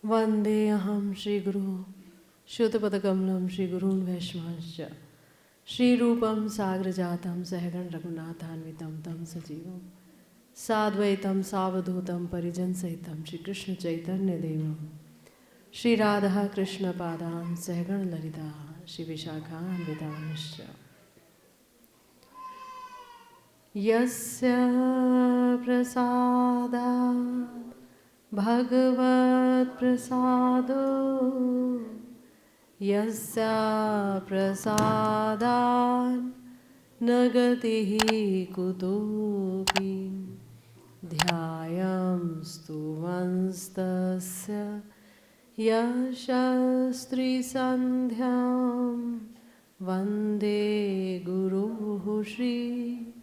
वन्देऽहं श्रीगुरु श्रुतपदकमलं श्रीगुरून् वैष्णवांश्च श्रीरूपं साग्रजातं सहगण रघुनाथान्वितं तं सजीवं साद्वैतं सावधूतं परिजनसहितं श्रीकृष्णचैतन्यदेवं श्रीराधा कृष्णपादान् सहगण ललिता श्रीविशाखान्वितांश्च यस्य प्रसादात् भगवत्प्रसादो यस्य प्रसादान् न गतिः कुतोऽपि ध्यायं स्तुवंस्तस्य यशस्त्रीसन्ध्यां वन्दे गुरुः श्रीचरणारविन्दम्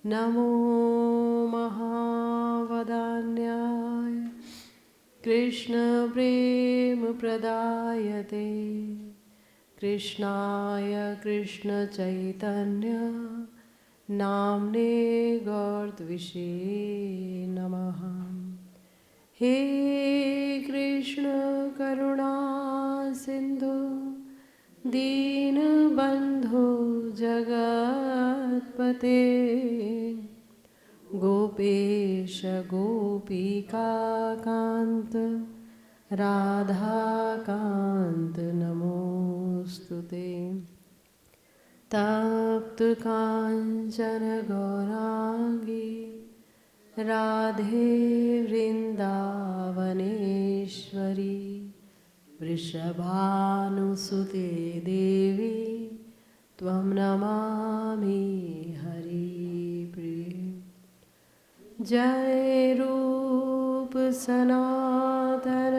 नमो महावदान्याय कृष्णप्रेमप्रदायते कृष्णाय कृष्णचैतन्य नाम्ने गौरत्विषे नमः। हे कृष्ण करुणा सिंधु दीनबन्धो जगत्पते गोपेश गोपिकान्त राधाकान्त नमोस्तुते। तप्त काञ्चन गौराङ्गी राधे वृन्दावनेश्वरी वृषभानुसुते देवी त्वं नमामि हरिप्रिये। जय रूप सनातन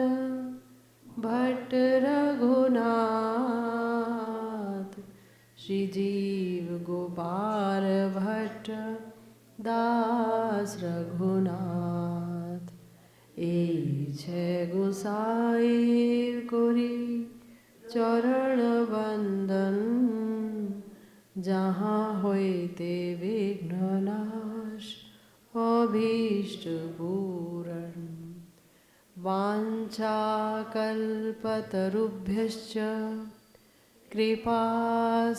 भट्ट रघुनाथ श्रीजीव गोपाल भट्ट दास रघुनाथ छे गोसाईर कोरी चरण बंदन जहाँ होते विघ्ननाश अभीष्ट पूरण वाञ्छाकल्पतरुभ्यश्च कृपा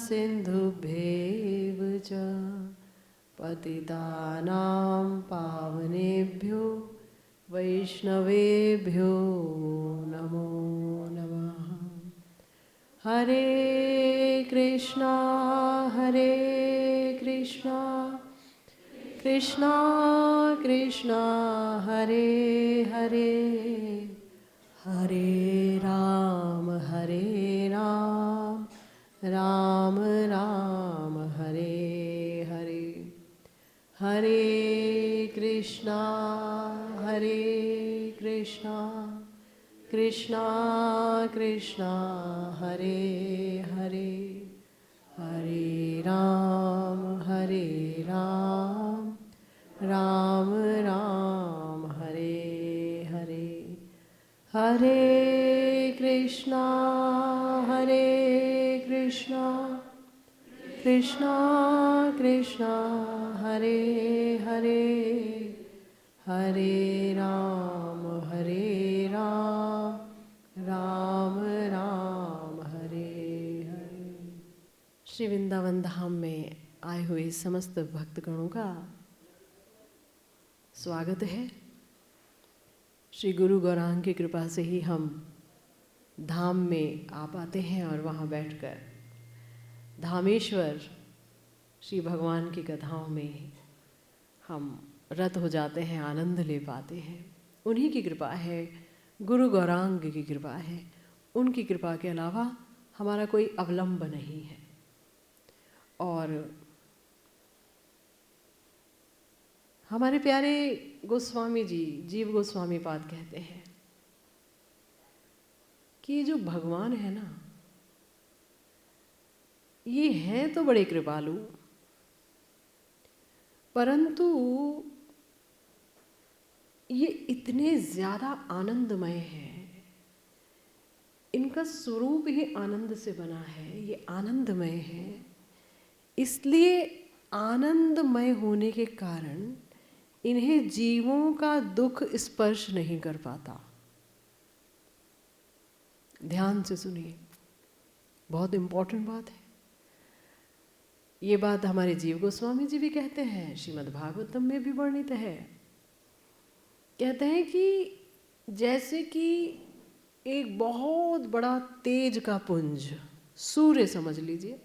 सिन्धुभ्येव च पतितानां पावनेभ्यो वैष्णवेभ्यो नमो नमः। हरे कृष्णा कृष्णा कृष्णा हरे हरे हरे राम राम राम हरे हरे। हरे कृष्णा कृष्णा कृष्णा हरे हरे हरे राम राम राम हरे हरे। हरे कृष्णा कृष्णा कृष्णा हरे हरे हरे राम राम राम हरे हरे। श्री वृंदावन धाम में आए हुए समस्त भक्तगणों का स्वागत है। श्री गुरु गौरांग की कृपा से ही हम धाम में आ पाते हैं और वहाँ बैठकर धामेश्वर श्री भगवान की कथाओं में हम रत हो जाते हैं, आनंद ले पाते हैं। उन्हीं की कृपा है, गुरु गौरांग की कृपा है। उनकी कृपा के अलावा हमारा कोई अवलंब नहीं है। और हमारे प्यारे गोस्वामी जी जीव गोस्वामी पाद कहते हैं कि ये जो भगवान है ना, ये हैं तो बड़े कृपालु, परंतु ये इतने ज़्यादा आनंदमय हैं, इनका स्वरूप ही आनंद से बना है, ये आनंदमय है। इसलिए आनंदमय होने के कारण इन्हें जीवों का दुख स्पर्श नहीं कर पाता। ध्यान से सुनिए, बहुत इंपॉर्टेंट बात है। ये बात हमारे जीव गोस्वामी जी भी कहते हैं, श्रीमद् भागवतम में भी वर्णित है। कहते हैं कि जैसे कि एक बहुत बड़ा तेज का पुंज, सूर्य समझ लीजिए,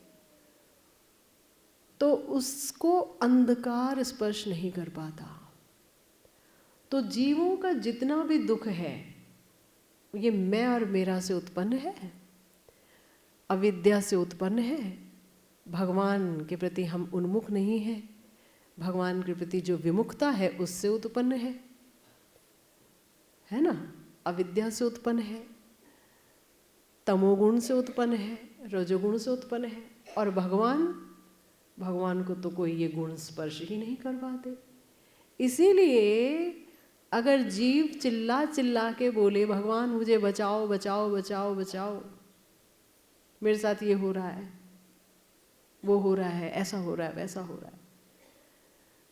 तो उसको अंधकार स्पर्श नहीं कर पाता। तो जीवों का जितना भी दुख है ये मैं और मेरा से उत्पन्न है, अविद्या से उत्पन्न है। भगवान के प्रति हम उन्मुख नहीं हैं, भगवान के प्रति जो विमुखता है उससे उत्पन्न है ना। अविद्या से उत्पन्न है, तमोगुण से उत्पन्न है, रजोगुण से उत्पन्न है। और भगवान को तो कोई ये गुण स्पर्श ही नहीं कर पाते। इसीलिए अगर जीव चिल्ला चिल्ला के बोले भगवान मुझे बचाओ बचाओ बचाओ बचाओ, मेरे साथ ये हो रहा है, वो हो रहा है, ऐसा हो रहा है, वैसा हो रहा है,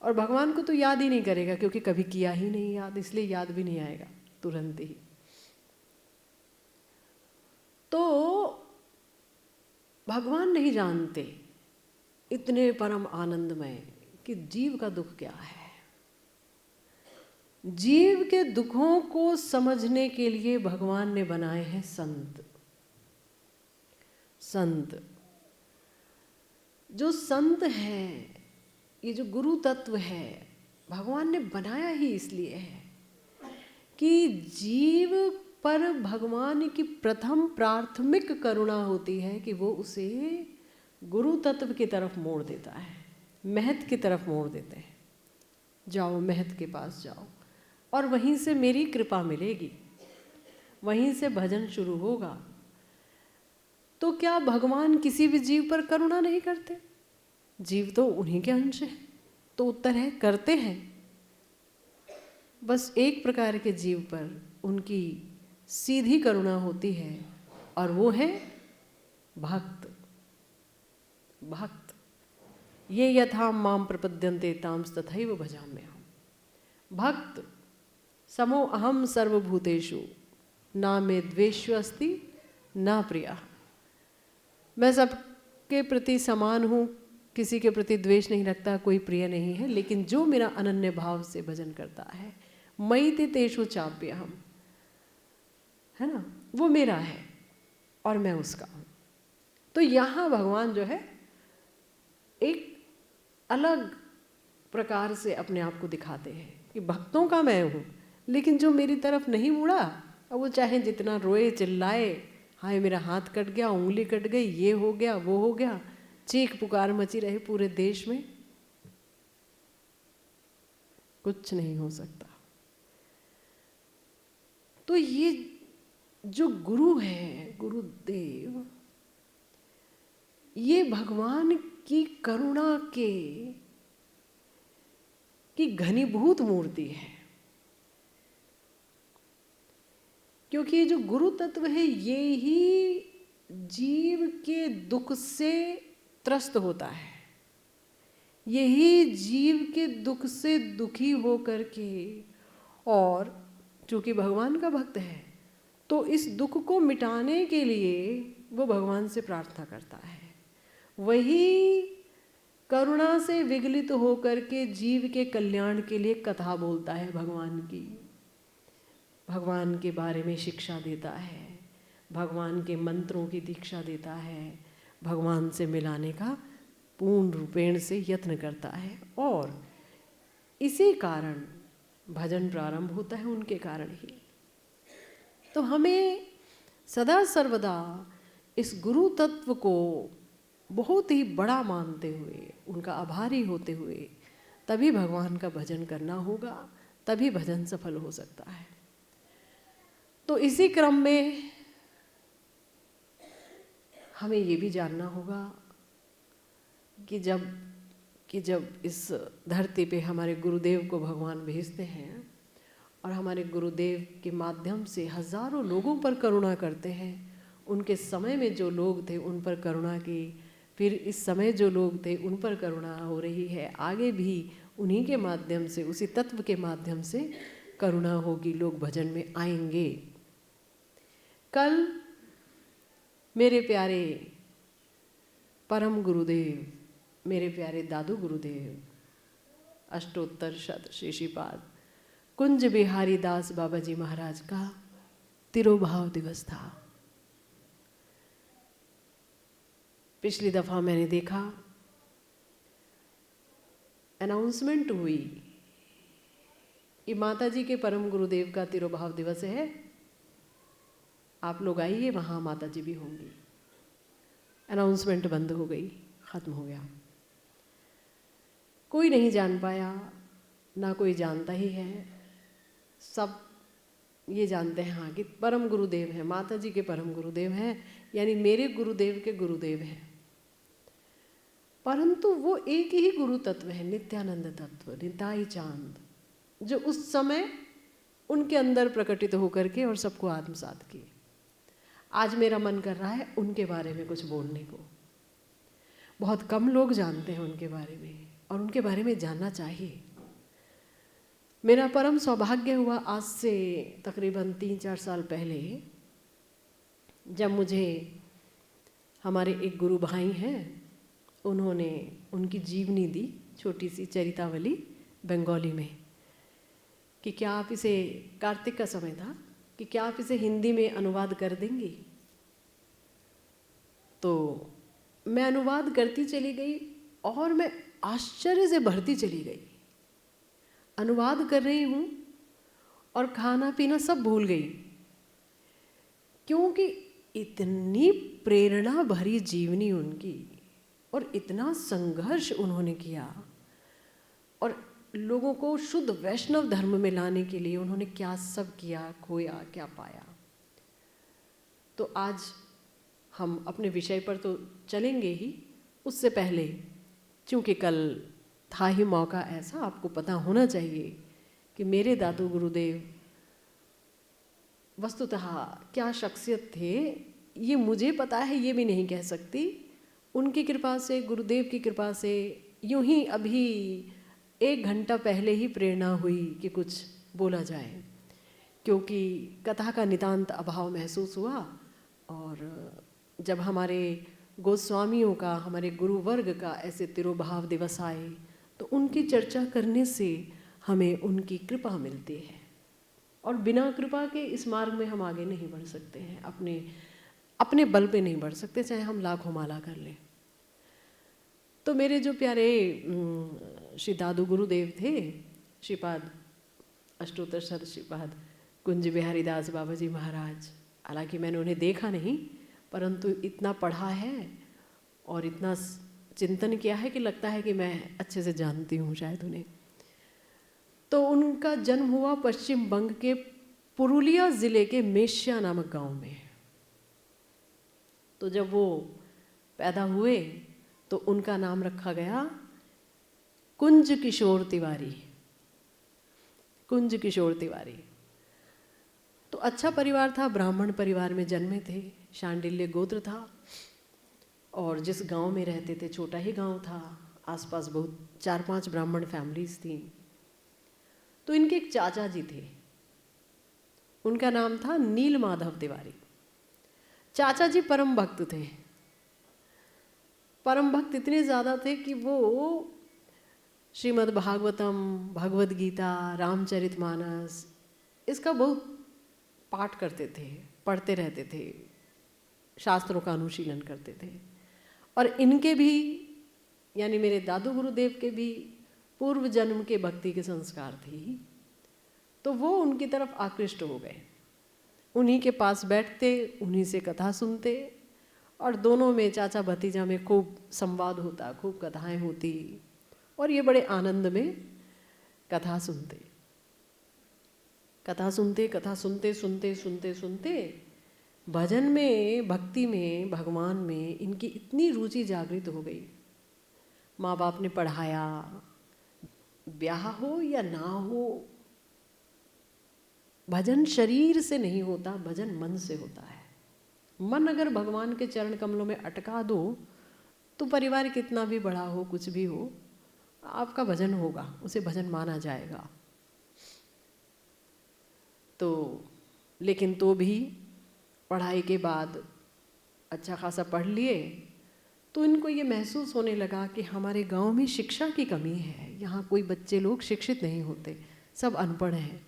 और भगवान को तो याद ही नहीं करेगा क्योंकि कभी किया ही नहीं याद, इसलिए याद भी नहीं आएगा तुरंत ही। तो भगवान नहीं जानते इतने परम आनंदमय कि जीव का दुख क्या है। जीव के दुखों को समझने के लिए भगवान ने बनाए हैं संत। जो संत है, ये जो गुरु तत्व है, भगवान ने बनाया ही इसलिए है कि जीव पर भगवान की प्रथम प्राथमिक करुणा होती है कि वो उसे गुरु तत्व की तरफ मोड़ देता है, महत की तरफ मोड़ देते हैं। जाओ महत के पास जाओ और वहीं से मेरी कृपा मिलेगी, वहीं से भजन शुरू होगा। तो क्या भगवान किसी भी जीव पर करुणा नहीं करते? जीव तो उन्हीं के अंश हैं। तो उत्तर है करते हैं, बस एक प्रकार के जीव पर उनकी सीधी करुणा होती है और वो है भक्त। ये यथा माम प्रपद्यन्ते तांस तथैव भजाम्यहम्। भक्त समो अहम सर्वभूतेषु ना मे द्वेष्यो अस्ति ना प्रियः। मैं सबके प्रति समान हूँ, किसी के प्रति द्वेष नहीं रखता, कोई प्रिय नहीं है, लेकिन जो मेरा अनन्य भाव से भजन करता है, मयि ते तेषु चाप्यहम्, है ना, वो मेरा है और मैं उसका हूँ। तो यहाँ भगवान जो है एक अलग प्रकार से अपने आप को दिखाते हैं कि भक्तों का मैं हूँ, लेकिन जो मेरी तरफ नहीं मुड़ा, अब वो चाहे जितना रोए चिल्लाए, हाय मेरा हाथ कट गया, उंगली कट गई, ये हो गया, वो हो गया, चीख पुकार मची रहे पूरे देश में, कुछ नहीं हो सकता। तो ये जो गुरु है, गुरुदेव, ये भगवान की करुणा की घनीभूत मूर्ति है। क्योंकि ये जो गुरु तत्व है ये ही जीव के दुख से त्रस्त होता है, यही जीव के दुख से दुखी हो करके, और चूंकि भगवान का भक्त है तो इस दुख को मिटाने के लिए वो भगवान से प्रार्थना करता है। वही करुणा से विगलित होकर के जीव के कल्याण के लिए कथा बोलता है भगवान की, भगवान के बारे में शिक्षा देता है, भगवान के मंत्रों की दीक्षा देता है, भगवान से मिलाने का पूर्ण रूपेण से यत्न करता है। और इसी कारण भजन प्रारंभ होता है, उनके कारण ही। तो हमें सदा सर्वदा इस गुरु तत्व को बहुत ही बड़ा मानते हुए, उनका आभारी होते हुए तभी भगवान का भजन करना होगा, तभी भजन सफल हो सकता है। तो इसी क्रम में हमें ये भी जानना होगा कि जब इस धरती पे हमारे गुरुदेव को भगवान भेजते हैं और हमारे गुरुदेव के माध्यम से हजारों लोगों पर करुणा करते हैं, उनके समय में जो लोग थे उन पर करुणा की, फिर इस समय जो लोग थे उन पर करुणा हो रही है, आगे भी उन्हीं के माध्यम से, उसी तत्व के माध्यम से करुणा होगी, लोग भजन में आएंगे। कल मेरे प्यारे परम गुरुदेव, मेरे प्यारे दादू गुरुदेव अष्टोत्तर शत श्रीपाद कुंज बिहारी दास बाबा जी महाराज का तिरोभाव दिवस था। पिछली दफ़ा मैंने देखा अनाउंसमेंट हुई कि माता जी के परम गुरुदेव का तिरोभाव दिवस है, आप लोग आइए, वहाँ माता जी भी होंगी। अनाउंसमेंट बंद हो गई, ख़त्म हो गया। कोई नहीं जान पाया, ना कोई जानता ही है। सब ये जानते हैं हाँ कि परम गुरुदेव हैं, माता जी के परम गुरुदेव हैं, यानी मेरे गुरुदेव के गुरुदेव हैं। परंतु वो एक ही गुरु तत्व है, नित्यानंद तत्व, निताई चांद, जो उस समय उनके अंदर प्रकटित होकर के और सबको आत्मसात किए। आज मेरा मन कर रहा है उनके बारे में कुछ बोलने को। बहुत कम लोग जानते हैं उनके बारे में, और उनके बारे में जानना चाहिए। मेरा परम सौभाग्य हुआ आज से तकरीबन 3-4 साल पहले, जब मुझे हमारे एक गुरु भाई हैं, उन्होंने उनकी जीवनी दी, छोटी सी चरितावली बंगाली में, कि क्या आप इसे, कार्तिक का समय था, कि क्या आप इसे हिंदी में अनुवाद कर देंगी। तो मैं अनुवाद करती चली गई और मैं आश्चर्य से भरती चली गई। अनुवाद कर रही हूँ और खाना पीना सब भूल गई, क्योंकि इतनी प्रेरणा भरी जीवनी उनकी और इतना संघर्ष उन्होंने किया, और लोगों को शुद्ध वैष्णव धर्म में लाने के लिए उन्होंने क्या सब किया, खोया क्या पाया। तो आज हम अपने विषय पर तो चलेंगे ही, उससे पहले चूँकि कल था ही मौका ऐसा, आपको पता होना चाहिए कि मेरे दादू गुरुदेव वस्तुतः क्या शख्सियत थे, ये मुझे पता है, ये भी नहीं कह सकती। उनकी कृपा से, गुरुदेव की कृपा से, यूं ही अभी 1 घंटा पहले ही प्रेरणा हुई कि कुछ बोला जाए, क्योंकि कथा का नितांत अभाव महसूस हुआ। और जब हमारे गोस्वामियों का, हमारे गुरुवर्ग का ऐसे तिरोभाव दिवस आए, तो उनकी चर्चा करने से हमें उनकी कृपा मिलती है, और बिना कृपा के इस मार्ग में हम आगे नहीं बढ़ सकते हैं, अपने बल पे नहीं बढ़ सकते, चाहे हम लाखों माला कर लें। तो मेरे जो प्यारे श्री दादू गुरुदेव थे, श्रीपाद अष्टोत्तर शत श्रीपाद कुंज बिहारी दास बाबा जी महाराज, हालांकि मैंने उन्हें देखा नहीं, परंतु इतना पढ़ा है और इतना चिंतन किया है कि लगता है कि मैं अच्छे से जानती हूँ शायद उन्हें। तो उनका जन्म हुआ पश्चिम बंग के पुरुलिया ज़िले के मेश्या नामक गांव में। तो जब वो पैदा हुए तो उनका नाम रखा गया कुंज किशोर तिवारी, कुंज किशोर तिवारी। तो अच्छा परिवार था, ब्राह्मण परिवार में जन्मे थे, शांडिल्य गोत्र था, और जिस गांव में रहते थे छोटा ही गांव था, आसपास बहुत 4-5 ब्राह्मण फैमिलीज थी। तो इनके एक चाचा जी थे, उनका नाम था नील माधव तिवारी। चाचा जी परम भक्त थे, परम भक्त इतने ज़्यादा थे कि वो श्रीमद् भागवतम, भगवद गीता, रामचरितमानस, इसका बहुत पाठ करते थे, पढ़ते रहते थे, शास्त्रों का अनुशीलन करते थे। और इनके भी, यानी मेरे दादू गुरुदेव के भी पूर्व जन्म के भक्ति के संस्कार थी, तो वो उनकी तरफ आकृष्ट हो गए। उन्हीं के पास बैठते, उन्हीं से कथा सुनते, और दोनों में, चाचा भतीजा में खूब संवाद होता, खूब कथाएं होती, और ये बड़े आनंद में कथा सुनते, कथा सुनते सुनते सुनते सुनते भजन में, भक्ति में, भगवान में इनकी इतनी रुचि जागृत हो गई। माँ बाप ने पढ़ाया, ब्याह हो या ना हो, भजन शरीर से नहीं होता, भजन मन से होता है। मन अगर भगवान के चरण कमलों में अटका दो, तो परिवार कितना भी बड़ा हो, कुछ भी हो, आपका भजन होगा, उसे भजन माना जाएगा। तो लेकिन तो भी पढ़ाई के बाद अच्छा खासा पढ़ लिए तो इनको ये महसूस होने लगा कि हमारे गांव में शिक्षा की कमी है, यहाँ कोई बच्चे लोग शिक्षित नहीं होते, सब अनपढ़ हैं।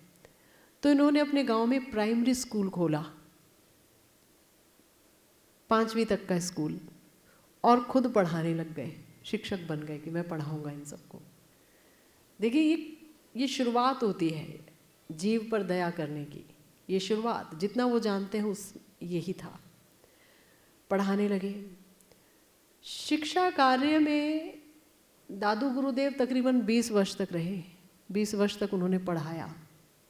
तो इन्होंने अपने गांव में प्राइमरी स्कूल खोला, 5वीं तक का स्कूल, और खुद पढ़ाने लग गए, शिक्षक बन गए कि मैं पढ़ाऊंगा इन सबको। देखिए ये शुरुआत होती है जीव पर दया करने की, ये शुरुआत जितना वो जानते हैं उस यही था। पढ़ाने लगे। शिक्षा कार्य में दादू गुरुदेव तकरीबन 20 वर्ष तक रहे, 20 वर्ष तक उन्होंने पढ़ाया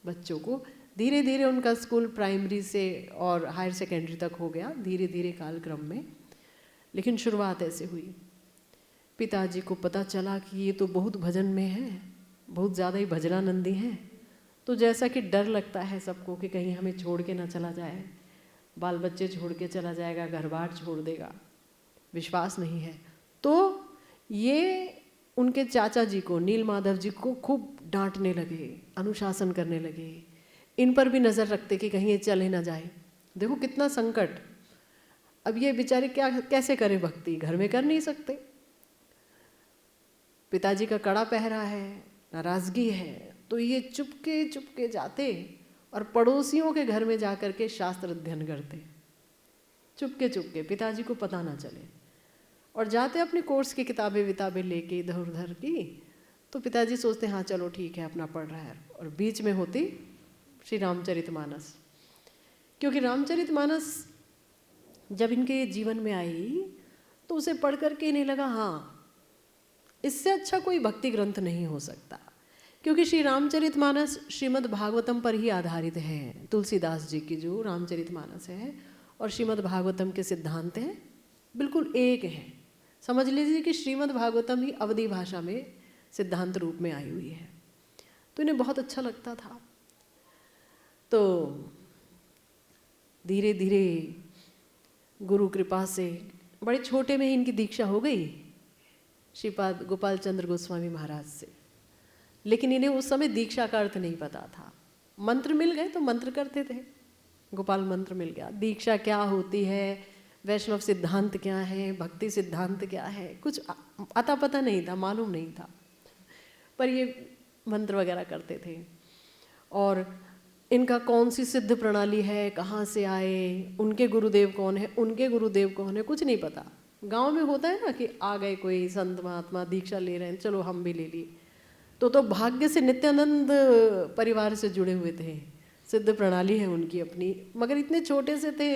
बच्चों को। धीरे धीरे उनका स्कूल प्राइमरी से और हायर सेकेंडरी तक हो गया, धीरे धीरे कालक्रम में। लेकिन शुरुआत ऐसे हुई। पिताजी को पता चला कि ये तो बहुत भजन में है, बहुत ज़्यादा ही भजनानंदी हैं। तो जैसा कि डर लगता है सबको कि कहीं हमें छोड़ के ना चला जाए, बाल बच्चे छोड़ के चला जाएगा, घर बार छोड़ देगा, विश्वास नहीं है। तो ये उनके चाचा जी को, नील माधव जी को खूब डांटने लगे, अनुशासन करने लगे, इन पर भी नज़र रखते कि कहीं ये चले ना जाए। देखो कितना संकट। अब ये बेचारे क्या कैसे करें भक्ति, घर में कर नहीं सकते, पिताजी का कड़ा पहरा है, नाराज़गी है। तो ये चुपके चुपके जाते और पड़ोसियों के घर में जा कर के शास्त्र अध्ययन करते, चुपके चुपके, पिताजी को पता ना चले। और जाते अपने कोर्स की किताबें विताबें लेके इधर उधर की, तो पिताजी सोचते हाँ चलो ठीक है अपना पढ़ रहा है। और बीच में होती श्री रामचरितमानस, क्योंकि रामचरितमानस जब इनके जीवन में आई तो उसे पढ़ करके इन्हें लगा हाँ इससे अच्छा कोई भक्ति ग्रंथ नहीं हो सकता, क्योंकि श्री रामचरितमानस श्रीमद् भागवतम पर ही आधारित है। तुलसीदास जी की जो रामचरितमानस है और श्रीमद् भागवतम के सिद्धांत हैं बिल्कुल एक हैं। समझ लीजिए कि श्रीमद् भागवतम ही अवधी भाषा में सिद्धांत रूप में आई हुई है। तो इन्हें बहुत अच्छा लगता था। तो धीरे धीरे गुरु कृपा से बड़े छोटे में ही इनकी दीक्षा हो गई श्रीपाद गोपाल चंद्र गोस्वामी महाराज से। लेकिन इन्हें उस समय दीक्षा का अर्थ नहीं पता था। मंत्र मिल गए तो मंत्र करते थे, गोपाल मंत्र मिल गया। दीक्षा क्या होती है, वैष्णव सिद्धांत क्या है, भक्ति सिद्धांत क्या है, कुछ अता पता नहीं था, मालूम नहीं था, पर ये मंत्र वगैरह करते थे। और इनका कौन सी सिद्ध प्रणाली है, कहाँ से आए, उनके गुरुदेव कौन है, उनके गुरुदेव कौन है, कुछ नहीं पता। गांव में होता है ना कि आ गए कोई संत महात्मा दीक्षा ले रहे हैं, चलो हम भी ले लिए। तो भाग्य से नित्यानंद परिवार से जुड़े हुए थे, सिद्ध प्रणाली है उनकी अपनी, मगर इतने छोटे से थे,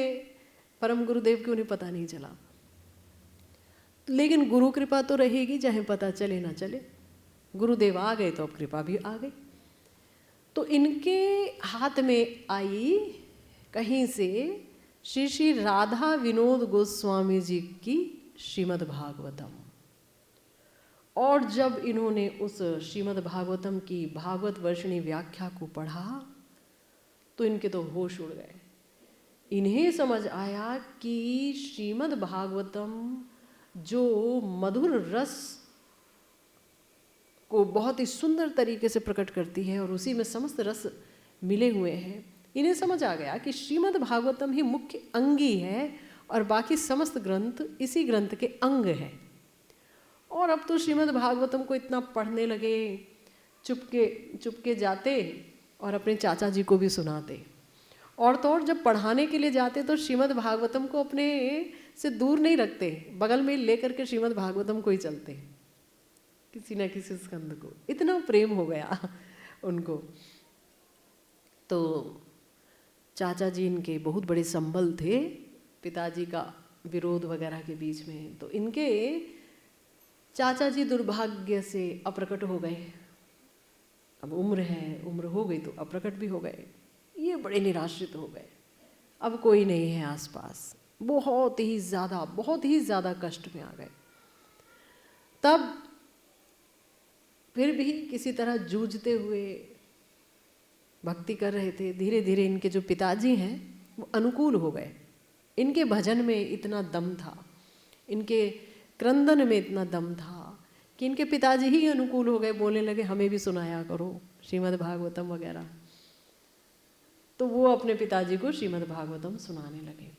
परम गुरुदेव की उन्हें पता नहीं चला। लेकिन गुरु कृपा तो रहेगी, चाहे पता चले ना चले। गुरुदेव आ गए तो अब कृपा भी आ गई। तो इनके हाथ में आई कहीं से श्री श्री राधा विनोद गोस्वामी जी की श्रीमद् भागवतम। और जब इन्होंने उस श्रीमद् भागवतम की भागवत वर्षिणी व्याख्या को पढ़ा तो इनके तो होश उड़ गए। इन्हें समझ आया कि श्रीमद् भागवतम जो मधुर रस को बहुत ही सुंदर तरीके से प्रकट करती है और उसी में समस्त रस मिले हुए हैं, इन्हें समझ आ गया कि श्रीमद् भागवतम ही मुख्य अंगी है और बाकी समस्त ग्रंथ इसी ग्रंथ के अंग हैं। और अब तो श्रीमद् भागवतम को इतना पढ़ने लगे, चुपके चुपके जाते और अपने चाचा जी को भी सुनाते। और तो और जब पढ़ाने के लिए जाते तो श्रीमद् भागवतम को अपने से दूर नहीं रखते, बगल में लेकर के श्रीमद् भागवतम को ही चलते, किसी न किसी स्कंद को। इतना प्रेम हो गया उनको। तो चाचा जी इनके बहुत बड़े संबल थे, पिताजी का विरोध वगैरह के बीच में। तो इनके चाचा जी दुर्भाग्य से अप्रकट हो गए। अब उम्र है, उम्र हो गई तो अप्रकट भी हो गए। ये बड़े निराश्रित हो गए, अब कोई नहीं है आसपास, बहुत ही ज़्यादा कष्ट में आ गए। तब फिर भी किसी तरह जूझते हुए भक्ति कर रहे थे। धीरे धीरे इनके जो पिताजी हैं वो अनुकूल हो गए। इनके भजन में इतना दम था, इनके क्रंदन में इतना दम था कि इनके पिताजी ही अनुकूल हो गए, बोलने लगे हमें भी सुनाया करो श्रीमद् भागवतम वगैरह। तो वो अपने पिताजी को श्रीमद् भागवतम सुनाने लगे।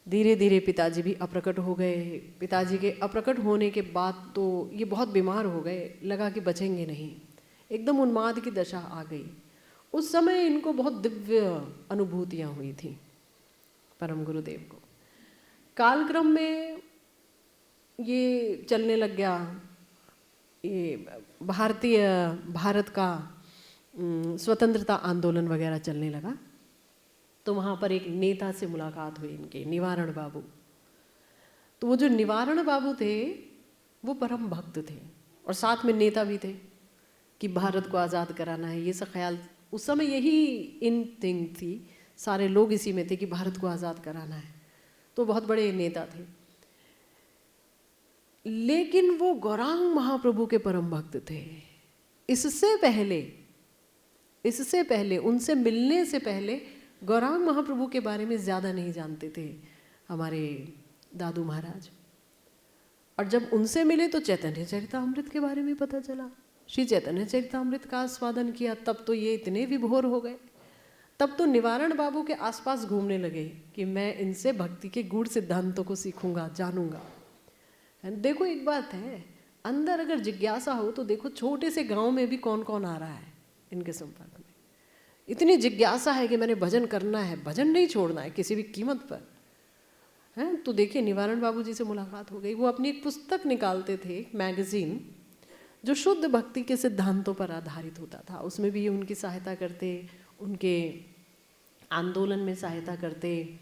धीरे धीरे पिताजी भी अप्रकट हो गए। पिताजी के अप्रकट होने के बाद तो ये बहुत बीमार हो गए, लगा कि बचेंगे नहीं, एकदम उन्माद की दशा आ गई। उस समय इनको बहुत दिव्य अनुभूतियाँ हुई थी परम गुरुदेव को। कालक्रम में ये चलने लग गया, ये भारत का स्वतंत्रता आंदोलन वगैरह चलने लगा। तो वहाँ पर एक नेता से मुलाकात हुई इनके, निवारण बाबू। तो वो जो निवारण बाबू थे वो परम भक्त थे और साथ में नेता भी थे कि भारत को आज़ाद कराना है। ये सब ख्याल उस समय यही इन थिंग थी, सारे लोग इसी में थे कि भारत को आज़ाद कराना है। तो बहुत बड़े नेता थे, लेकिन वो गौरांग महाप्रभु के परम भक्त थे। इससे पहले उनसे मिलने से पहले गौरांग महाप्रभु के बारे में ज़्यादा नहीं जानते थे हमारे दादू महाराज। और जब उनसे मिले तो चैतन्य चरितामृत के बारे में पता चला। श्री चैतन्य चरितामृत का आस्वादन किया, तब तो ये इतने विभोर हो गए। तब तो निवारण बाबू के आसपास घूमने लगे कि मैं इनसे भक्ति के गूढ़ सिद्धांतों को सीखूंगा, जानूंगा। देखो एक बात है, अंदर अगर जिज्ञासा हो तो देखो छोटे से गांव में भी कौन कौन आ रहा है इनके संपर्क में। इतनी जिज्ञासा है कि मैंने भजन करना है, भजन नहीं छोड़ना है किसी भी कीमत पर, है। तो देखिए निवारण बाबू जी से मुलाकात हो गई। वो अपनी एक पुस्तक निकालते थे, मैगजीन, जो शुद्ध भक्ति के सिद्धांतों पर आधारित होता था। उसमें भी ये उनकी सहायता करते, उनके आंदोलन में सहायता करते।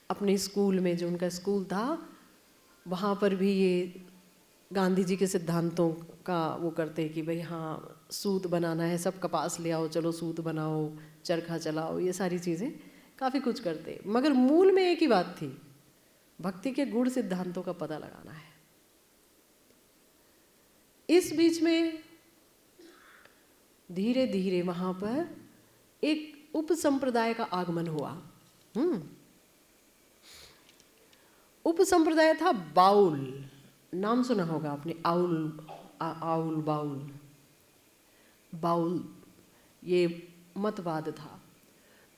अपने स्कूल में, जो उनका स्कूल था, वहाँ पर भी ये गांधी जी के सिद्धांतों का वो करते कि भाई हाँ सूत बनाना है, सब कपास ले आओ, चलो सूत बनाओ, चरखा चलाओ, ये सारी चीज़ें काफ़ी कुछ करते। मगर मूल में एक ही बात थी, भक्ति के गूढ़ सिद्धांतों का पता लगाना है। इस बीच में धीरे धीरे वहाँ पर एक उप संप्रदाय का आगमन हुआ। उप संप्रदाय था बाउल, नाम सुना होगा आपने, आउल बाउल, ये मतवाद था।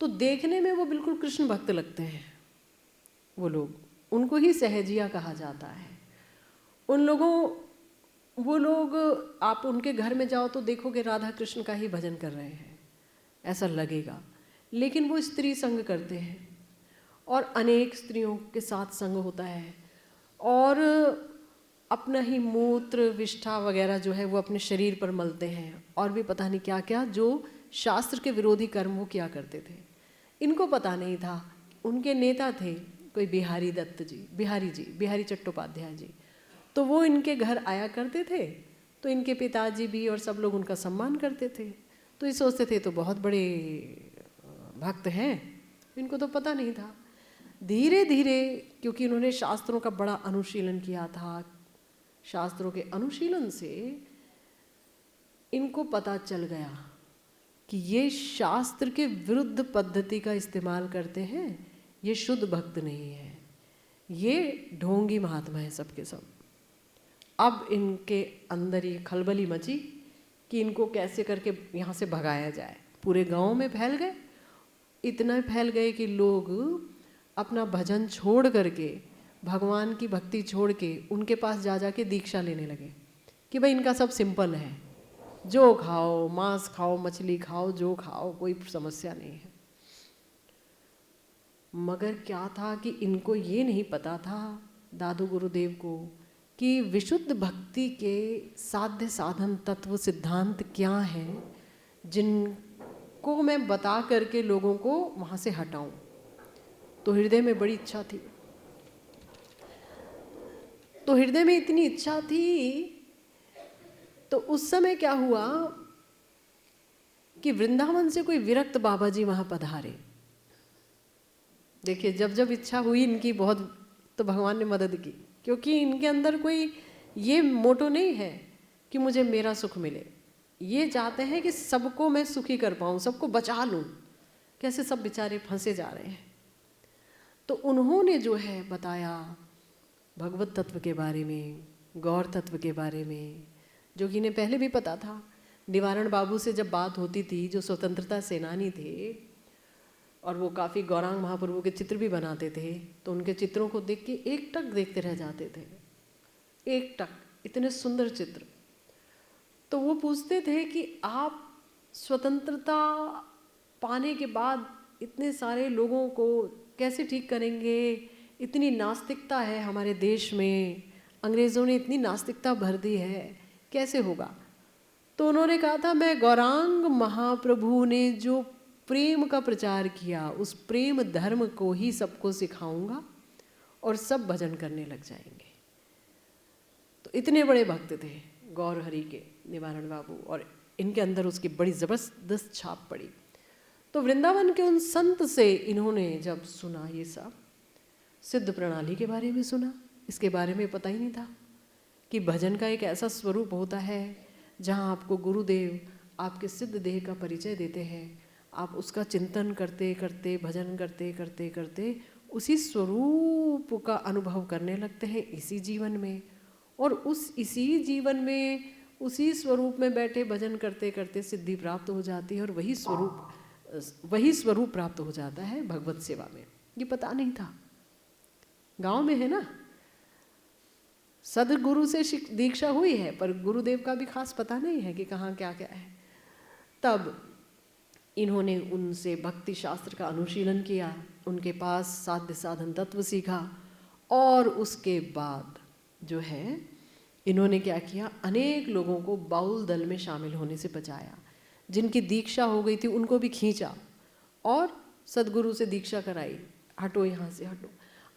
तो देखने में वो बिल्कुल कृष्ण भक्त लगते हैं वो लोग, उनको ही सहजिया कहा जाता है। वो लोग आप उनके घर में जाओ तो देखोगे राधा कृष्ण का ही भजन कर रहे हैं, ऐसा लगेगा। लेकिन वो स्त्री संग करते हैं और अनेक स्त्रियों के साथ संग होता है, और अपना ही मूत्र विष्ठा वगैरह जो है वो अपने शरीर पर मलते हैं, और भी पता नहीं क्या क्या जो शास्त्र के विरोधी कर्म वो किया करते थे। इनको पता नहीं था। उनके नेता थे कोई बिहारी दत्त जी, बिहारी चट्टोपाध्याय जी। तो वो इनके घर आया करते थे, तो इनके पिताजी भी और सब लोग उनका सम्मान करते थे। तो ये सोचते थे तो बहुत बड़े भक्त हैं, इनको तो पता नहीं था। धीरे धीरे क्योंकि उन्होंने शास्त्रों का बड़ा अनुशीलन किया था, शास्त्रों के अनुशीलन से इनको पता चल गया कि ये शास्त्र के विरुद्ध पद्धति का इस्तेमाल करते हैं, ये शुद्ध भक्त नहीं है, ये ढोंगी महात्मा है सबके सब। अब इनके अंदर ये खलबली मची कि इनको कैसे करके यहाँ से भगाया जाए। पूरे गांव में फैल गए, इतना फैल गए कि लोग अपना भजन छोड़ करके, भगवान की भक्ति छोड़ के उनके पास जा जा के दीक्षा लेने लगे कि भाई इनका सब सिंपल है, जो खाओ, मांस खाओ, मछली खाओ, जो खाओ, कोई समस्या नहीं है। मगर क्या था कि इनको ये नहीं पता था दादू गुरुदेव को कि विशुद्ध भक्ति के साध्य साधन तत्व सिद्धांत क्या हैं, जिनको मैं बता करके लोगों को वहाँ से हटाऊं। तो हृदय में बड़ी इच्छा थी, तो हृदय में इतनी इच्छा थी, तो उस समय क्या हुआ कि वृंदावन से कोई विरक्त बाबा जी वहाँ पधारे। देखिए जब जब इच्छा हुई इनकी बहुत, तो भगवान ने मदद की, क्योंकि इनके अंदर कोई ये मोटो नहीं है कि मुझे मेरा सुख मिले। ये चाहते हैं कि सबको मैं सुखी कर पाऊँ, सबको बचा लूँ, कैसे सब बेचारे फंसे जा रहे हैं। तो उन्होंने जो है बताया भगवत तत्व के बारे में, गौर तत्व के बारे में, जो कि इन्हें पहले भी पता था। निवारण बाबू से जब बात होती थी, जो स्वतंत्रता सेनानी थे और वो काफ़ी गौरांग महाप्रभु के चित्र भी बनाते थे, तो उनके चित्रों को देख के एक टक देखते रह जाते थे, एक टक, इतने सुंदर चित्र। तो वो पूछते थे कि आप स्वतंत्रता पाने के बाद इतने सारे लोगों को कैसे ठीक करेंगे? इतनी नास्तिकता है हमारे देश में, अंग्रेज़ों ने इतनी नास्तिकता भर दी है, कैसे होगा? तो उन्होंने कहा था, मैं गौरांग महाप्रभु ने जो प्रेम का प्रचार किया, उस प्रेम धर्म को ही सबको सिखाऊंगा और सब भजन करने लग जाएंगे। तो इतने बड़े भक्त थे गौर हरि के निवारण बाबू, और इनके अंदर उसकी बड़ी ज़बरदस्त छाप पड़ी। तो वृंदावन के उन संत से इन्होंने जब सुना, ये सब सिद्ध प्रणाली के बारे में सुना, इसके बारे में पता ही नहीं था कि भजन का एक ऐसा स्वरूप होता है जहाँ आपको गुरुदेव आपके सिद्ध देह का परिचय देते हैं, आप उसका चिंतन करते करते, भजन करते करते करते उसी स्वरूप का अनुभव करने लगते हैं इसी जीवन में, और इसी जीवन में उसी स्वरूप में बैठे भजन करते करते सिद्धि प्राप्त हो जाती है, और वही स्वरूप प्राप्त हो जाता है भगवत सेवा में। ये पता नहीं था, गांव में है ना, सदगुरु से दीक्षा हुई है, पर गुरुदेव का भी खास पता नहीं है कि कहाँ क्या क्या है। तब इन्होंने उनसे भक्ति शास्त्र का अनुशीलन किया, उनके पास साध्य साधन तत्व सीखा, और उसके बाद जो है इन्होंने क्या किया, अनेक लोगों को बाउल दल में शामिल होने से बचाया। जिनकी दीक्षा हो गई थी उनको भी खींचा और सदगुरु से दीक्षा कराई, हटो यहाँ से हटो।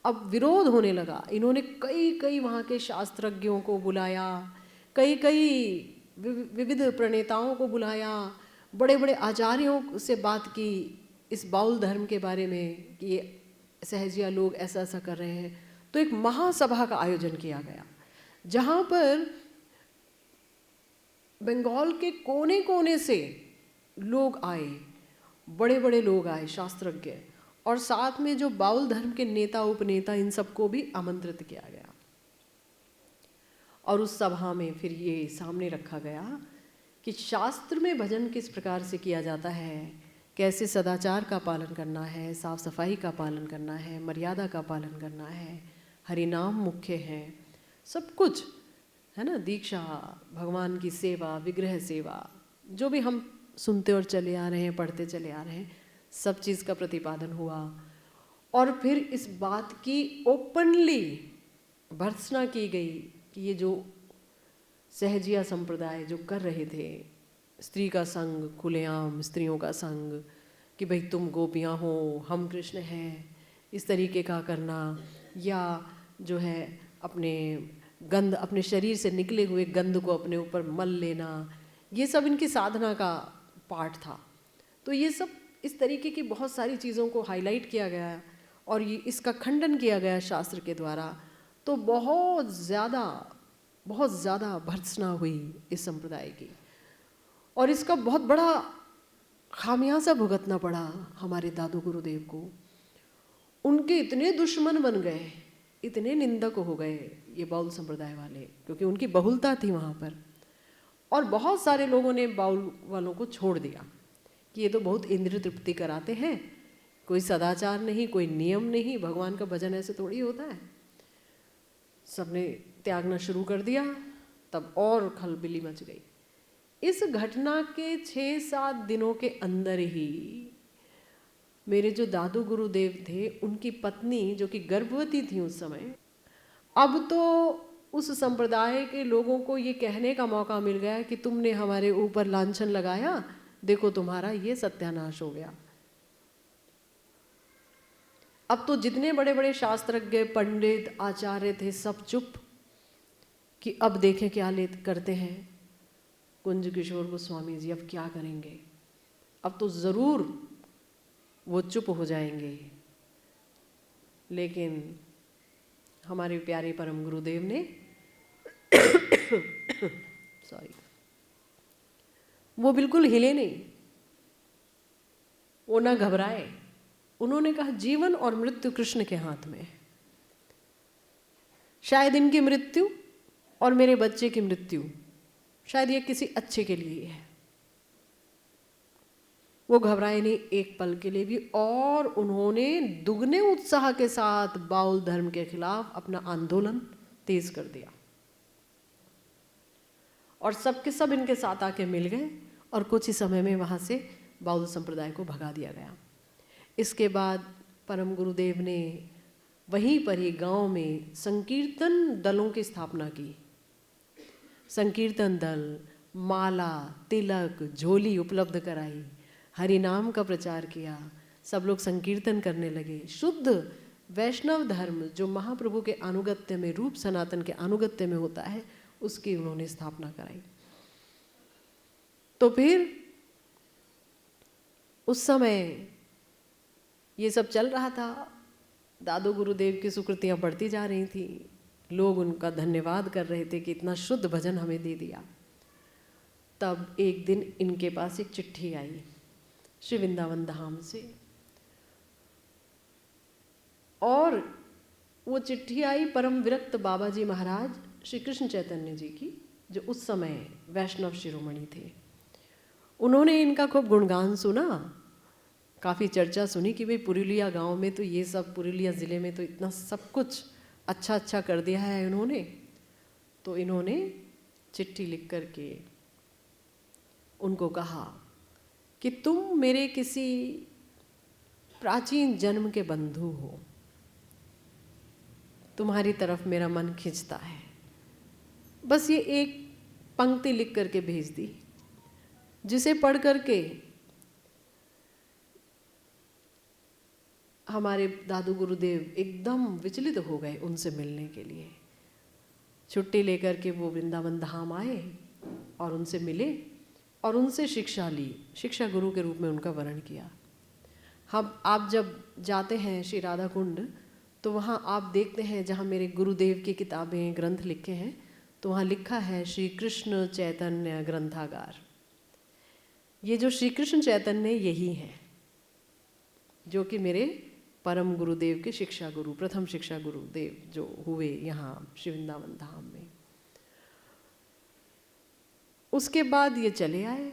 अब विरोध होने लगा, इन्होंने कई वहाँ के शास्त्रज्ञों को बुलाया, कई विविध प्रणेताओं को बुलाया, बड़े बड़े आचार्यों से बात की इस बाउल धर्म के बारे में कि ये सहजिया लोग ऐसा ऐसा कर रहे हैं। तो एक महासभा का आयोजन किया गया, जहाँ पर बंगाल के कोने कोने से लोग आए, बड़े बड़े लोग आए, शास्त्रज्ञ, और साथ में जो बाउल धर्म के नेता उपनेता, इन सबको भी आमंत्रित किया गया। और उस सभा में फिर ये सामने रखा गया कि शास्त्र में भजन किस प्रकार से किया जाता है, कैसे सदाचार का पालन करना है, साफ सफाई का पालन करना है, मर्यादा का पालन करना है, हरिनाम मुख्य है, सब कुछ है ना, दीक्षा, भगवान की सेवा, विग्रह सेवा, जो भी हम सुनते और चले आ रहे हैं, पढ़ते चले आ रहे हैं, सब चीज़ का प्रतिपादन हुआ। और फिर इस बात की ओपनली भर्त्सना की गई कि ये जो सहजिया संप्रदाय जो कर रहे थे, स्त्री का संग, खुलेआम स्त्रियों का संग, कि भाई तुम गोपियाँ हो, हम कृष्ण हैं, इस तरीके का करना, या जो है अपने शरीर से निकले हुए गंध को अपने ऊपर मल लेना, ये सब इनकी साधना का पार्ट था। तो ये सब इस तरीके की बहुत सारी चीज़ों को हाईलाइट किया गया और ये इसका खंडन किया गया शास्त्र के द्वारा। तो बहुत ज़्यादा भर्त्सना हुई इस संप्रदाय की, और इसका बहुत बड़ा खामियाजा भुगतना पड़ा हमारे दादू गुरुदेव को। उनके इतने दुश्मन बन गए, इतने निंदक हो गए ये बाउल संप्रदाय वाले, क्योंकि उनकी बहुलता थी वहाँ पर, और बहुत सारे लोगों ने बाउल वालों को छोड़ दिया कि ये तो बहुत इंद्रिय तृप्ति कराते हैं, कोई सदाचार नहीं, कोई नियम नहीं, भगवान का भजन ऐसे थोड़ी होता है। सबने त्यागना शुरू कर दिया, तब और खलबिली मच गई। इस घटना के 6-7 दिनों के अंदर ही मेरे जो दादू गुरुदेव थे, उनकी पत्नी जो कि गर्भवती थी उस समय, अब तो उस संप्रदाय के लोगों को ये कहने का मौका मिल गया कि तुमने हमारे ऊपर लांछन लगाया, देखो तुम्हारा ये सत्यानाश हो गया। अब तो जितने बड़े बड़े शास्त्रज्ञ, पंडित, आचार्य थे, सब चुप कि अब देखें क्या करते हैं कुंज किशोर गोस्वामी जी, अब क्या करेंगे, अब तो ज़रूर वो चुप हो जाएंगे। लेकिन हमारे प्यारे परम गुरुदेव ने वो बिल्कुल हिले नहीं, वो ना घबराए। उन्होंने कहा जीवन और मृत्यु कृष्ण के हाथ में है। शायद इनकी मृत्यु और मेरे बच्चे की मृत्यु, शायद ये किसी अच्छे के लिए है। वो घबराए नहीं एक पल के लिए भी, और उन्होंने दुगने उत्साह के साथ बाउल धर्म के खिलाफ अपना आंदोलन तेज कर दिया, और सबके सब इनके साथ आके मिल गए, और कुछ ही समय में वहाँ से बाउल संप्रदाय को भगा दिया गया। इसके बाद परम गुरुदेव ने वहीं पर ही गांव में संकीर्तन दलों की स्थापना की। संकीर्तन दल, माला, तिलक, झोली उपलब्ध कराई, हरि नाम का प्रचार किया, सब लोग संकीर्तन करने लगे। शुद्ध वैष्णव धर्म जो महाप्रभु के अनुगत्य में, रूप सनातन के अनुगत्य में होता है, उसकी उन्होंने स्थापना कराई। तो फिर उस समय ये सब चल रहा था, दादू गुरुदेव की सुकृतियाँ बढ़ती जा रही थी, लोग उनका धन्यवाद कर रहे थे कि इतना शुद्ध भजन हमें दे दिया। तब एक दिन इनके पास एक चिट्ठी आई श्री वृंदावन धाम से, और वो चिट्ठी आई परम विरक्त बाबा जी महाराज श्री कृष्ण चैतन्य जी की, जो उस समय वैष्णव शिरोमणि थे। उन्होंने इनका खूब गुणगान सुना, काफ़ी चर्चा सुनी कि भाई पुरुलिया गांव में तो ये सब, पुरुलिया ज़िले में तो इतना सब कुछ अच्छा अच्छा कर दिया है इन्होंने। तो इन्होंने चिट्ठी लिख कर के उनको कहा कि तुम मेरे किसी प्राचीन जन्म के बंधु हो, तुम्हारी तरफ मेरा मन खिंचता है। बस ये एक पंक्ति लिख करके भेज दी, जिसे पढ़ करके हमारे दादू गुरुदेव एकदम विचलित हो गए उनसे मिलने के लिए। छुट्टी लेकर के वो वृंदावन धाम आए और उनसे मिले और उनसे शिक्षा ली, शिक्षा गुरु के रूप में उनका वर्ण किया। हम आप जब जाते हैं श्री राधा कुंड, तो वहाँ आप देखते हैं जहाँ मेरे गुरुदेव की किताबें, ग्रंथ लिखे हैं, तो वहाँ लिखा है श्री कृष्ण चैतन्य ग्रंथागार। ये जो श्री कृष्ण चैतन्य यही हैं, जो कि मेरे परम गुरुदेव के शिक्षा गुरु, प्रथम शिक्षा गुरुदेव जो हुए यहाँ श्री वृंदावन धाम में। उसके बाद ये चले आए,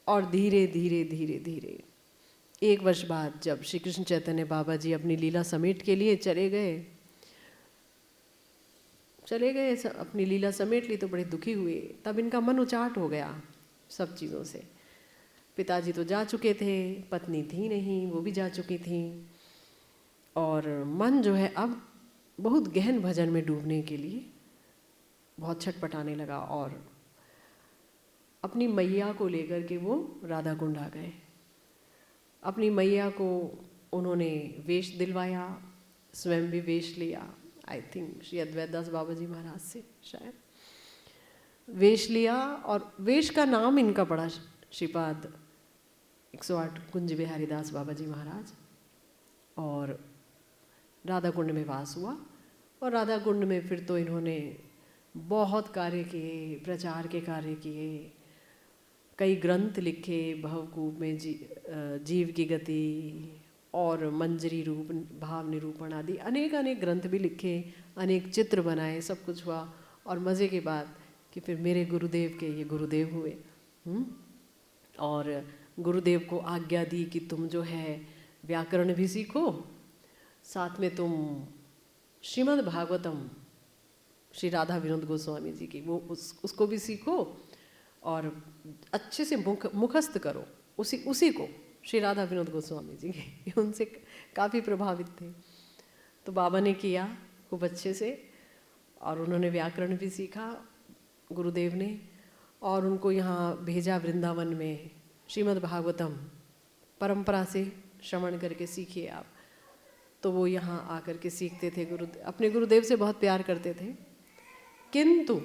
और धीरे धीरे धीरे धीरे 1 वर्ष बाद जब श्री कृष्ण चैतन्य बाबा जी अपनी लीला समेट के लिए चले गए, अपनी लीला समेट ली, तो बड़े दुखी हुए। तब इनका मन उचाट हो गया सब चीज़ों से। पिताजी तो जा चुके थे, पत्नी थी नहीं, वो भी जा चुकी थी, और मन जो है अब बहुत गहन भजन में डूबने के लिए बहुत छटपटाने लगा, और अपनी मैया को लेकर के वो राधा कुंड आ गए। अपनी मैया को उन्होंने वेश दिलवाया, स्वयं भी वेश लिया, आई थिंक श्री अद्वैत दास बाबा जी महाराज से शायद वेश लिया, और वेश का नाम इनका पड़ा श्रीपाद 108 कुंज बिहारी दास बाबा जी महाराज। और राधा कुंड में वास हुआ, और राधा कुंड में फिर तो इन्होंने बहुत कार्य किए, प्रचार के कार्य किए, कई ग्रंथ लिखे, भवकूप में जीव की गति और मंजरी रूप, भाव निरूपण आदि अनेक अनेक ग्रंथ भी लिखे, अनेक चित्र बनाए, सब कुछ हुआ। और मज़े की बात कि फिर मेरे गुरुदेव के ये गुरुदेव हुए, और गुरुदेव को आज्ञा दी कि तुम जो है व्याकरण भी सीखो, साथ में तुम श्रीमद् भागवतम श्री राधा विनोद गोस्वामी जी की वो उसको भी सीखो, और अच्छे से मुखस्त करो उसी को, श्री राधा विनोद गोस्वामी जी के उनसे काफ़ी प्रभावित थे। तो बाबा ने किया खूब अच्छे से, और उन्होंने व्याकरण भी सीखा गुरुदेव ने, और उनको यहाँ भेजा वृंदावन में श्रीमद् भागवतम परंपरा से श्रवण करके सीखिए आप। तो वो यहाँ आकर के सीखते थे, अपने गुरुदेव से बहुत प्यार करते थे। किंतु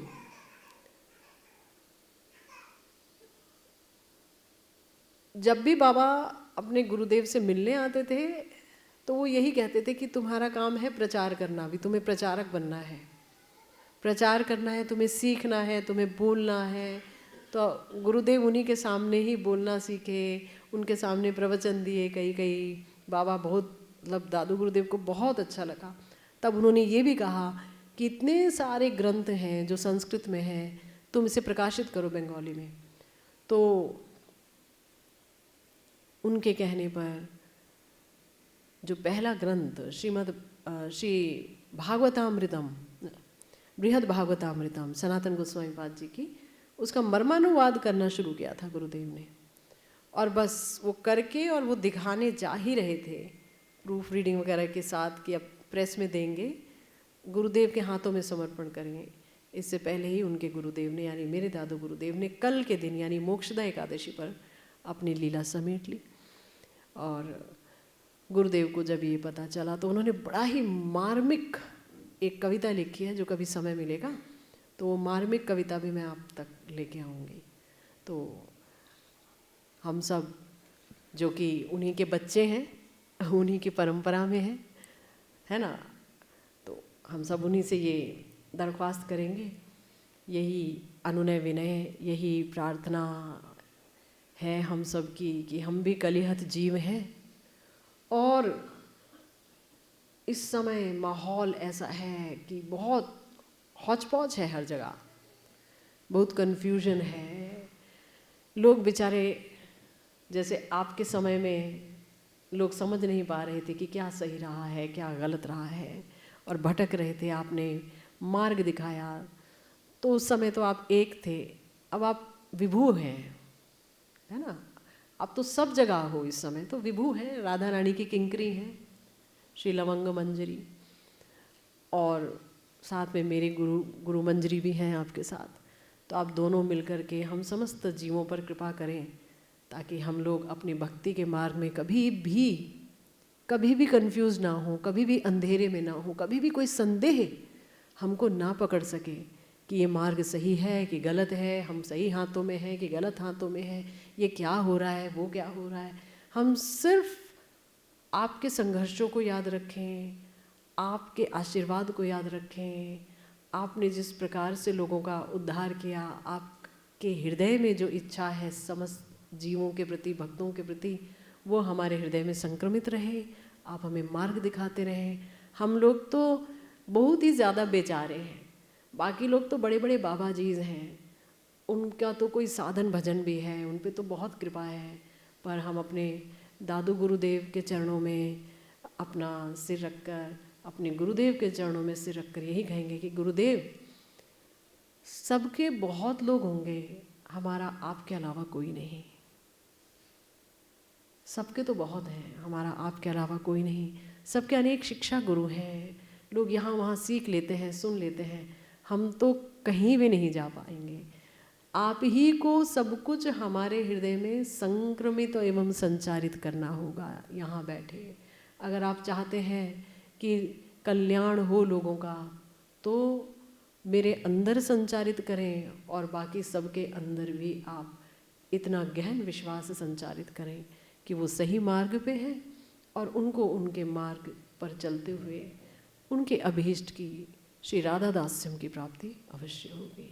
जब भी बाबा अपने गुरुदेव से मिलने आते थे, तो वो यही कहते थे कि तुम्हारा काम है प्रचार करना, भी तुम्हें प्रचारक बनना है, प्रचार करना है, तुम्हें सीखना है, तुम्हें बोलना है। तो गुरुदेव उन्हीं के सामने ही बोलना सीखे, उनके सामने प्रवचन दिए कई बाबा बहुत, मतलब दादू गुरुदेव को बहुत अच्छा लगा। तब उन्होंने ये भी कहा कि इतने सारे ग्रंथ हैं जो संस्कृत में हैं, तुम इसे प्रकाशित करो बंगाली में। तो उनके कहने पर जो पहला ग्रंथ श्री भागवतामृतम, बृहद भागवतामृतम सनातन गोस्वामी पाद जी की, उसका मर्मानुवाद करना शुरू किया था गुरुदेव ने। और बस वो करके और वो दिखाने जा ही रहे थे प्रूफ रीडिंग वगैरह के साथ कि अब प्रेस में देंगे, गुरुदेव के हाथों में समर्पण करेंगे। इससे पहले ही उनके गुरुदेव ने, यानी मेरे दादू गुरुदेव ने, कल के दिन यानी मोक्षदा एकादशी पर अपनी लीला समेट ली। और गुरुदेव को जब ये पता चला तो उन्होंने बड़ा ही मार्मिक एक कविता लिखी है, जो कभी समय मिलेगा तो वो मार्मिक कविता भी मैं आप तक लेके आऊँगी। तो हम सब जो कि उन्हीं के बच्चे हैं, उन्हीं की परंपरा में है ना, तो हम सब उन्हीं से ये दरख्वास्त करेंगे, यही अनुनय विनय, यही प्रार्थना है हम सब की कि हम भी कलिहत जीव हैं। और इस समय माहौल ऐसा है कि बहुत हौच-पौच है, हर जगह बहुत कन्फ्यूजन है। लोग बेचारे, जैसे आपके समय में लोग समझ नहीं पा रहे थे कि क्या सही रहा है, क्या गलत रहा है, और भटक रहे थे, आपने मार्ग दिखाया। तो उस समय तो आप एक थे, अब आप विभू हैं, है ना। अब तो सब जगह हो, इस समय तो विभू हैं, राधा रानी की किंकरी हैं, श्री लवंग मंजरी, और साथ में मेरे गुरु मंजरी भी हैं आपके साथ। तो आप दोनों मिलकर के हम समस्त जीवों पर कृपा करें, ताकि हम लोग अपनी भक्ति के मार्ग में कभी भी कंफ्यूज ना हो, कभी भी अंधेरे में ना हो, कभी भी कोई संदेह हमको ना पकड़ सके कि ये मार्ग सही है कि गलत है, हम सही हाथों में हैं कि गलत हाथों में हैं, ये क्या हो रहा है, वो क्या हो रहा है। हम सिर्फ आपके संघर्षों को याद रखें, आपके आशीर्वाद को याद रखें। आपने जिस प्रकार से लोगों का उद्धार किया, आपके हृदय में जो इच्छा है समस्त जीवों के प्रति, भक्तों के प्रति, वो हमारे हृदय में संक्रमित रहे। आप हमें मार्ग दिखाते रहें। हम लोग तो बहुत ही ज़्यादा बेचारे हैं, बाकी लोग तो बड़े बड़े बाबा जीज हैं, उनका तो कोई साधन भजन भी है, उन पे तो बहुत कृपा है। पर हम अपने दादू गुरुदेव के चरणों में अपना सिर रखकर, अपने गुरुदेव के चरणों में सिर रखकर यही कहेंगे कि गुरुदेव, सबके बहुत लोग होंगे, हमारा आपके अलावा कोई नहीं। सबके तो बहुत हैं, हमारा आपके अलावा कोई नहीं। सबके अनेक शिक्षा गुरु हैं, लोग यहाँ वहाँ सीख लेते हैं, सुन लेते हैं, हम तो कहीं भी नहीं जा पाएंगे। आप ही को सब कुछ हमारे हृदय में संक्रमित एवं संचारित करना होगा यहाँ बैठे। अगर आप चाहते हैं कि कल्याण हो लोगों का, तो मेरे अंदर संचारित करें, और बाकी सबके अंदर भी आप इतना गहन विश्वास संचारित करें कि वो सही मार्ग पे हैं, और उनको उनके मार्ग पर चलते हुए उनके अभीष्ट की, श्री राधा दास्यम की प्राप्ति अवश्य होगी।